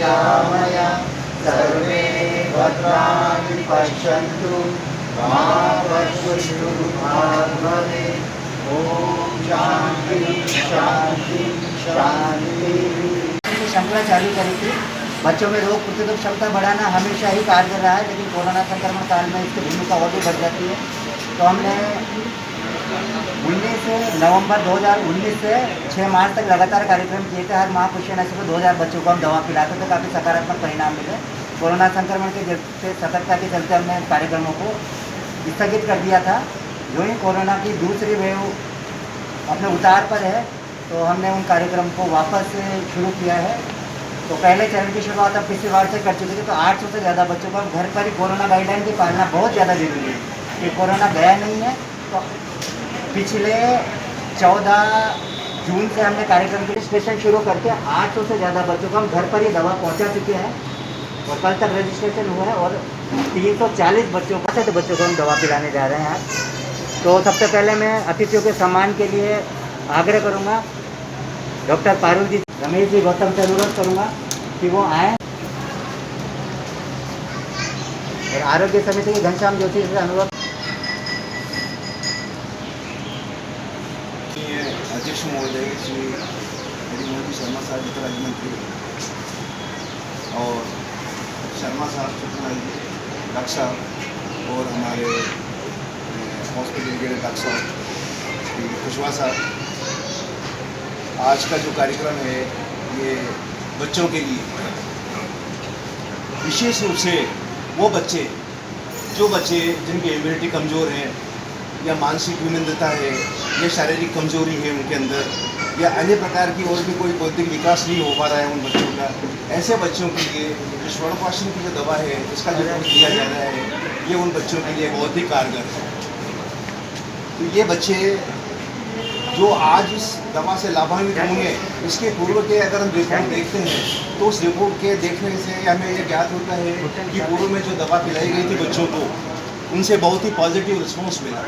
निरामय सर्वे भद्राणि पश्यन्तु मा कश्चित् भवेत्। ओम शांति शांति शांति। श्रृंखला चालू करी थी। बच्चों में रोग प्रतिरोधक क्षमता बढ़ाना हमेशा ही कारगर रहा है, लेकिन कोरोना संक्रमण काल में इसकी भूमिका और भी बढ़ जाती है। तो हमने 19 नवंबर 2019 से 6 मार्च तक लगातार कार्यक्रम किए थे। हर माह पुष्यनशी को 2000 बच्चों को हम दवा पिलाते थे। काफ़ी सकारात्मक परिणाम मिले। कोरोना संक्रमण के चलते सतर्कता के चलते हमने कार्यक्रमों को स्थगित कर दिया था। जो ही कोरोना की दूसरी वेव अपने उतार पर है, तो हमने उन कार्यक्रम को वापस शुरू किया है। तो पहले चरण की शुरुआत हम पिछली बार से कर चुके थे। तो 800 से ज़्यादा बच्चों को घर पर ही कोरोना गाइडलाइन की पालना बहुत ज़्यादा जरूरी है। कि कोरोना गया नहीं है। तो पिछले 14 जून से हमने कार्यक्रम के रजिस्ट्रेशन शुरू करके 800 से ज़्यादा बच्चों को हम घर पर ही दवा पहुँचा चुके हैं। और कल तक रजिस्ट्रेशन हुआ है और 340 बच्चों को हम दवा पिलाने जा रहे हैं आज। तो सबसे पहले मैं अतिथियों के सम्मान के लिए आग्रह करूँगा, डॉक्टर पारुल जी, रमेश जी, गौतम से अनुरोध करूँगा कि वो आएँ। और आरोग्य समिति के घनश्याम जोशी से अनुरोध। अध्यक्ष महोदय श्री हरिमोहन शर्मा साहब वित्त राज्य मंत्री और शर्मा साहब डॉक्टर साहब और हमारे हॉस्पिटल के डॉक्टर साहब श्री कुशवाहा साहब, आज का जो कार्यक्रम है ये बच्चों के लिए, विशेष रूप से वो बच्चे जिनकी इम्यूनिटी कमज़ोर है या मानसिक विनम्रता है या शारीरिक कमजोरी है उनके अंदर, या अन्य प्रकार की और भी कोई बौद्धिक विकास नहीं हो पा रहा है उन बच्चों का, ऐसे बच्चों के लिए जो स्वर्णप्राशन की जो दवा है इसका जो डोज दिया जा रहा है ये उन बच्चों के लिए बहुत ही कारगर है। तो ये बच्चे जो आज इस दवा से लाभान्वित होंगे, इसके पूर्व के अगर हम रिपोर्ट देखते हैं तो उस रिपोर्ट के देखने से हमें ये ज्ञात होता है कि पूर्व में जो दवा पिलाई गई थी बच्चों को, उनसे बहुत ही पॉजिटिव रिस्पॉन्स मिला।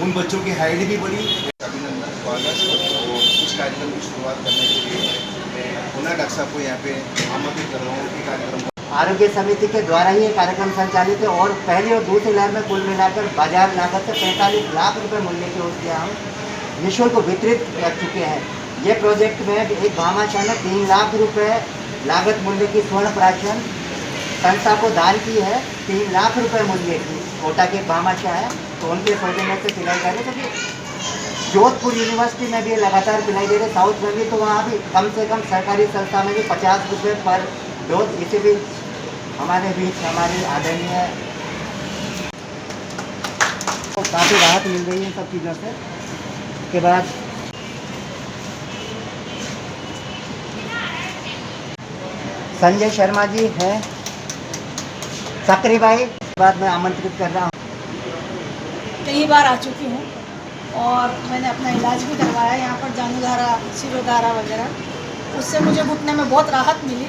उन बच्चों की हाइट भी बढ़ी। अभिनंदन, स्वागत और इस कार्यक्रम की शुरुआत करने के लिए मैं पुनः डॉक्टर साहब को यहाँ पे आमंत्रित कर रहा हूँ कि कार्यक्रम आरोग्य समिति के द्वारा ही ये कार्यक्रम संचालित है। और पहली और दूसरी लहर में कुल मिलाकर बाजार लागत से 45 लाख रुपए मूल्य की औषधियाँ हम निःशुल्क वितरित कर चुके हैं। ये प्रोजेक्ट में एक भामाशाह ने 3 लाख रुपए लागत मूल्य की स्वर्ण प्राशन संस्था को दान की है। 3 लाख रुपए मूल्य की कोटा के भामाशाह है, तो उनके सौजन्य से पिलाई जा रही है। क्योंकि जोधपुर यूनिवर्सिटी में भी लगातार पिलाई दे रहे, साउथ में भी, तो वहाँ भी कम से कम सरकारी संस्था में भी 50 रुपये पर डोज। इसे भी हमारे बीच हमारी आदरणीय को काफ़ी राहत मिल रही है सब चीज़ों से। उसके बाद संजय शर्मा जी हैं, सक्री भाई, बाद में आमंत्रित कर रहा हूँ। कई बार आ चुकी हूँ और मैंने अपना इलाज भी करवाया यहाँ पर, जानुधारा, शिरोधारा वगैरह। उससे मुझे घुटने में बहुत राहत मिली।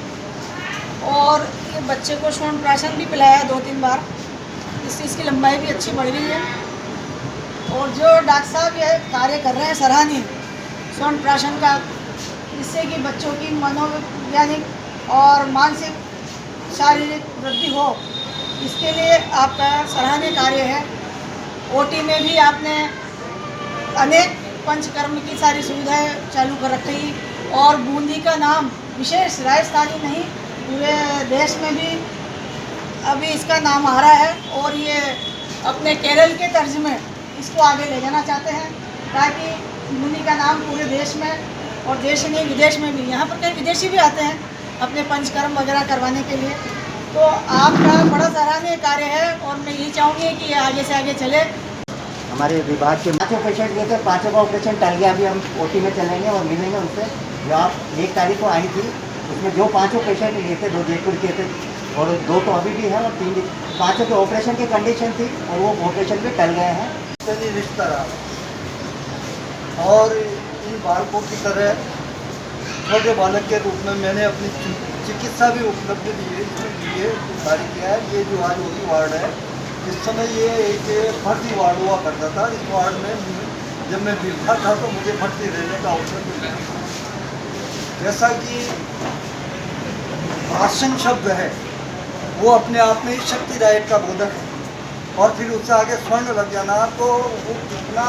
और ये बच्चे को स्वर्ण प्राशन भी पिलाया 2-3 बार, इससे इसकी लंबाई भी अच्छी बढ़ गई है। और जो डॉक्टर साहब ये कार्य कर रहे हैं सराहनीय स्वर्ण प्राशन का, जिससे कि बच्चों की मनोवैज्ञानिक और मानसिक शारीरिक वृद्धि हो, इसके लिए आपका सराहनीय कार्य है। ओटी में भी आपने अनेक पंचकर्म की सारी सुविधाएं चालू कर रखी। और बूंदी का नाम विशेष राजस्थानी नहीं, पूरे देश में भी अभी इसका नाम आ रहा है। और ये अपने केरल के तर्ज में इसको आगे ले जाना चाहते हैं, ताकि बूंदी का नाम पूरे देश में, और देश नहीं विदेश में भी, यहाँ पर कई विदेशी भी आते हैं अपने पंचकर्म वगैरह करवाने के लिए। तो आपका बड़ा सराहनीय कार्य है और मैं यही चाहूँगी कि ये आगे से आगे चले। हमारे विभाग के 5 पेशेंट गए थे, 5 का ऑपरेशन टल गया। अभी हम ओटी में चलेंगे और मिलेंगे उनसे। जो आप 1 तारीख को आई थी, उसमें जो 5 पेशेंट लिए थे, 2 जयपुर के थे और 2 तो अभी भी हैं, और 5 के ऑपरेशन की कंडीशन थी और वो ऑपरेशन भी टल गए हैं। रिश्ता रहा और इन बालकों की तरह छोटे बालक के रूप में मैंने अपनी चिकित्सा भी उपलब्ध दी है, कार्य किया है। ये जो आज ओटी वार्ड है, इस समय ये एक भर्ती वार्ड हुआ करता था। इस वार्ड में जब मैं बीमार था तो मुझे भर्ती रहने का अवसर मिला। जैसा कि भाषण शब्द है वो अपने आप में ही शक्तिदायक का बोधक है, और फिर उससे आगे स्वर्ण लग जाना तो वो कितना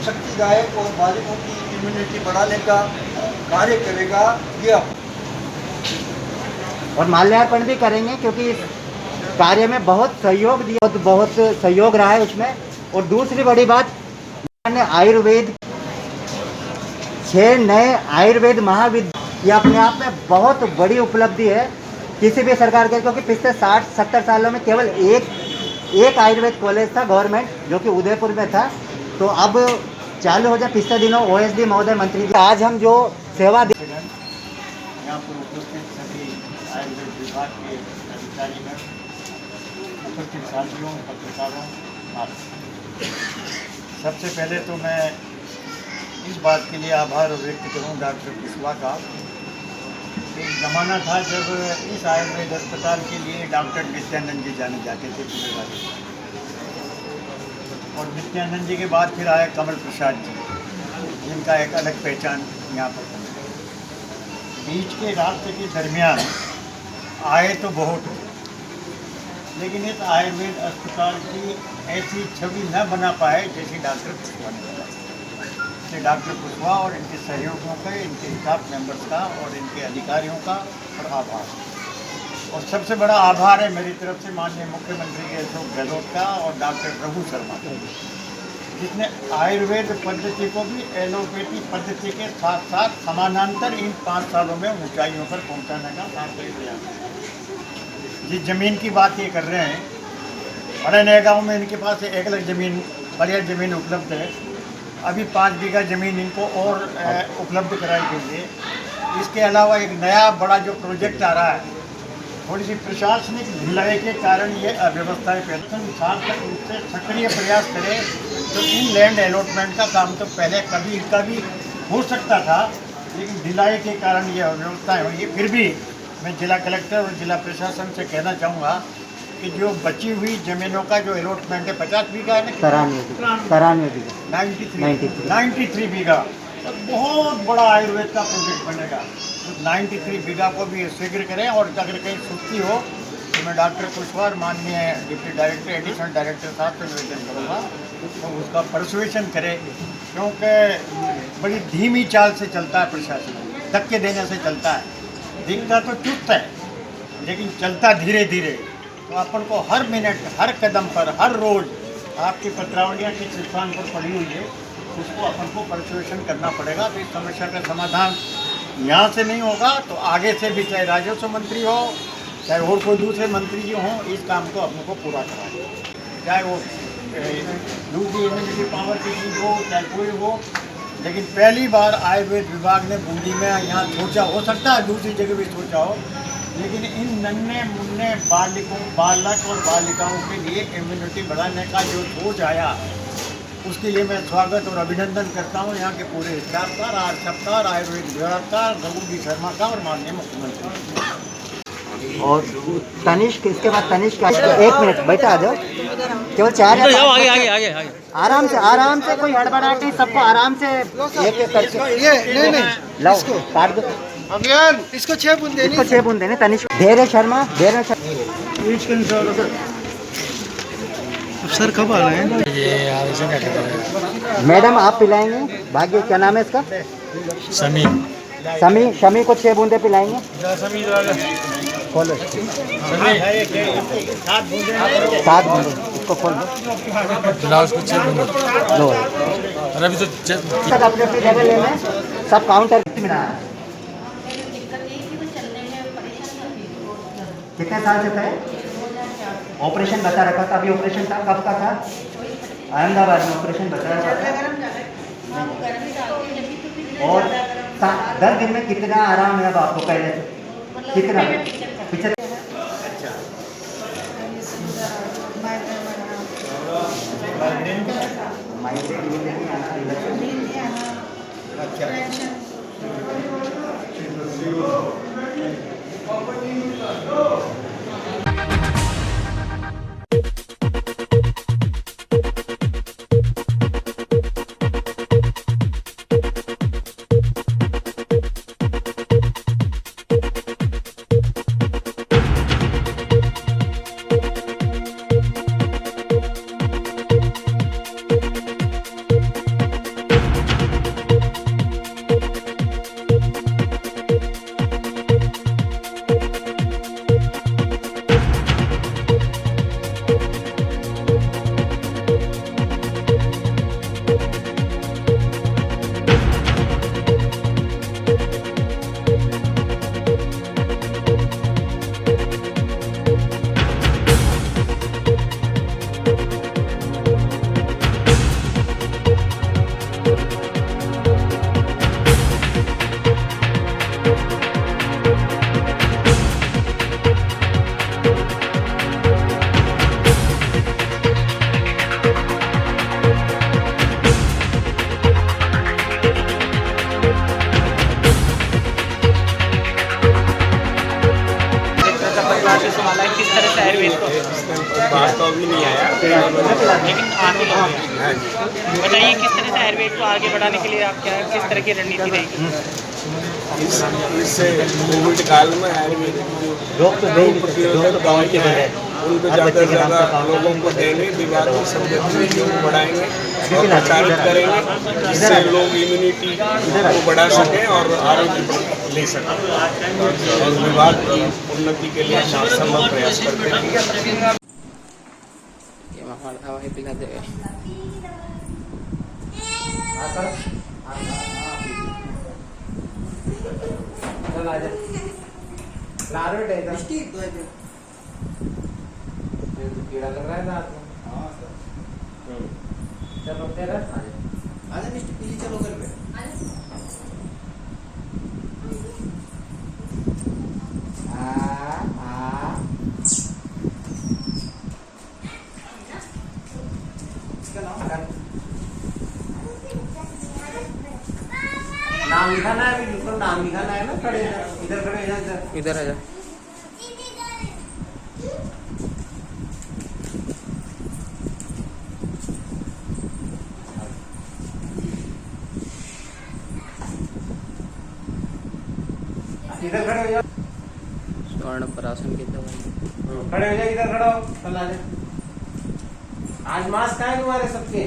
शक्तिदायक और बालिकों की इम्यूनिटी बढ़ाने का कार्य करेगा ये और माल्यार्पण भी करेंगे क्योंकि इस कार्य में बहुत सहयोग दिया, बहुत सहयोग रहा है उसमें। और दूसरी बड़ी बात, आयुर्वेद 6 नए आयुर्वेद महाविद्यालय, ये अपने आप में बहुत बड़ी उपलब्धि है किसी भी सरकार के, क्योंकि पिछले 60-70 सालों में केवल एक आयुर्वेद कॉलेज था गवर्नमेंट, जो कि उदयपुर में था। तो अब चालू हो जाए। पिछले दिनों OSD महोदय मंत्री जी, आज हम जो सेवा दे यहाँ पर उपस्थित सभी आयुर्वेद विभाग के अधिकारीगण, उपस्थित साथियों, पत्रकारों, सबसे पहले तो मैं इस बात के लिए आभार व्यक्त करूं डॉक्टर कुशवाहा का। एक ज़माना था जब इस आयुर्वेद अस्पताल के लिए डॉक्टर नित्यानंद जी जाने जाते थे पूरे राज्य में, और नित्यानंद जी के बाद फिर आए कमल प्रसाद जी, जिनका एक अलग पहचान यहाँ पर बन गई। बीच के रास्ते के दरमियान आए तो बहुत, लेकिन इस आयुर्वेद अस्पताल की ऐसी छवि न बना पाए जैसी डॉक्टर कुशवाहा ने बनाई। इसलिए डॉक्टर कुशवाहा और इनके सहयोगियों का, इनके स्टाफ मेंबर्स का और इनके अधिकारियों का और आभार। और सबसे बड़ा आभार है मेरी तरफ से माननीय मुख्यमंत्री अशोक गहलोत का और डॉक्टर रघु शर्मा का, जिसने आयुर्वेद पद्धति को भी एलोपैथी पद्धति के साथ साथ समानांतर इन 5 सालों में ऊंचाइयों पर पहुंचाने का काम किया। जिस ज़मीन की बात ये कर रहे हैं, बड़े नए गाँव में इनके पास 1 लाख ज़मीन, बढ़िया ज़मीन उपलब्ध है। अभी 5 बीघा ज़मीन इनको और उपलब्ध कराई गई है। इसके अलावा एक नया बड़ा जो प्रोजेक्ट आ रहा है, थोड़ी सी प्रशासनिक ढिलाई के कारण ये अव्यवस्थाएं पैदा, सार्थक रूप से सक्रिय प्रयास करें तो इन लैंड अलॉटमेंट का काम तो पहले कभी हो सकता था, लेकिन ढिलाई के कारण ये अव्यवस्थाएं हुई। फिर भी मैं जिला कलेक्टर और जिला प्रशासन से कहना चाहूँगा कि जो बची हुई ज़मीनों का जो अलॉटमेंट है 50 बीघा है ना, 93 बीघा, तो बहुत बड़ा आयुर्वेद का प्रोजेक्ट बनेगा। तो 93 बीघा को भी शीघ्र करें, और अगर कहीं सुस्ती हो तो मैं डॉक्टर कुशवाहा माननीय डिप्टी डायरेक्टर, एडिशनल डायरेक्टर साहब से निवेदन करूँगा तो उसका परसुएशन करें, क्योंकि बड़ी धीमी चाल से चलता है प्रशासन, धक्के देने से चलता है। दिखता तो चुस्त है लेकिन चलता धीरे धीरे। तो अपन को हर मिनट, हर कदम पर, हर रोज़ आपकी पत्रावलियाँ किस स्थान पर पड़ी हुई है उसको अपन को परसुएशन करना पड़ेगा। तो इस समस्या का समाधान यहाँ से नहीं होगा तो आगे से भी, चाहे राजस्व मंत्री हो, चाहे और कोई दूसरे मंत्री जी हों, इस काम को अपन को पूरा कराएं। चाहे वो दूसरी इम्यूनिटी पावर की चीज़ हो, चाहे कोई हो, लेकिन पहली बार आयुर्वेद विभाग ने बूंदी में यहाँ सोचा, हो सकता है दूसरी जगह भी सोचा हो, लेकिन इन नन्हे मुन्ने बालक और बालिकाओं के लिए इम्यूनिटी बढ़ाने का जो सोच आया, उसके लिए मैं स्वागत और अभिनंदन करता हूँ यहाँ के पूरे स्टाफ का, सप्ताह आयुर्वेद विभाग का, रघु जी शर्मा का और माननीय मुख्यमंत्री। और तनिष्क, इसके बाद तनिष्क, 1 मिनट बैठा आ जाओ, केवल 4 आगे आराम से कोई हड़बड़ाहट नहीं, सबको आराम से एक करके ये नहीं लो, काट दो। अभियान इसको 6 बूंद देनी, इसको 6 बूंद देने। तनिष्क, धैर्य शर्मा। सर कब आ रहे हैं? मैडम आप पिलाएंगे? भाग्य, क्या नाम है इसका? शमी को 6 बूंदे पिलाएंगे। खोलो, 7 बूंदे, इसको खोल दो, उसको 6 बूंदे। लो। अभी तो सब अपने अपनी जगह लेना, सब काउंटर में। कितने साल से था? ऑपरेशन बता रखा था। अभी ऑपरेशन था, कब का था? अहमदाबाद में ऑपरेशन बता रखा था। और 10 दिन में कितना आराम है अब आपको पहले से? कितना? पिछले किस तरह से आयुर्वेद को, बात तो अभी नहीं आया, लेकिन आगे हाँ जी। बताइए किस तरह से आयुर्वेद को आगे बढ़ाने के लिए आप क्या किस तरह की रणनीति रहेगी? इससे कोविड काल में आयुर्वेद की जो प्रतिरोधक दवाइयाँ हैं उन पर ज़्यादा से ज़्यादा लोगों को देंगे, विभागीय सब गतिविधियों को बढ़ाएंगे और प्रचारित करेंगे, जिससे लोग इम्यूनिटी को बढ़ा सकें और आरोग्य ले सकें, और विभाग की उन्नति के लिए हम संभव प्रयास करते हैं। ये हमारा दवाई पिलाते हुए कीड़ा लग रहा है दांत में। हाँ सर। चलो तेरा आजा मिस्टर पीली चलो घर पे। नाम लिखाना है, बिल्कुल नाम लिखाना है ना, खड़े इधर खड़े इधर आ जा। इधर खड़े हो जाओ, स्वर्ण परासन की दवाई खड़े हो जाओ, इधर खड़ा हो, चल आ जा। आज मास्क आए तुम्हारे सबके।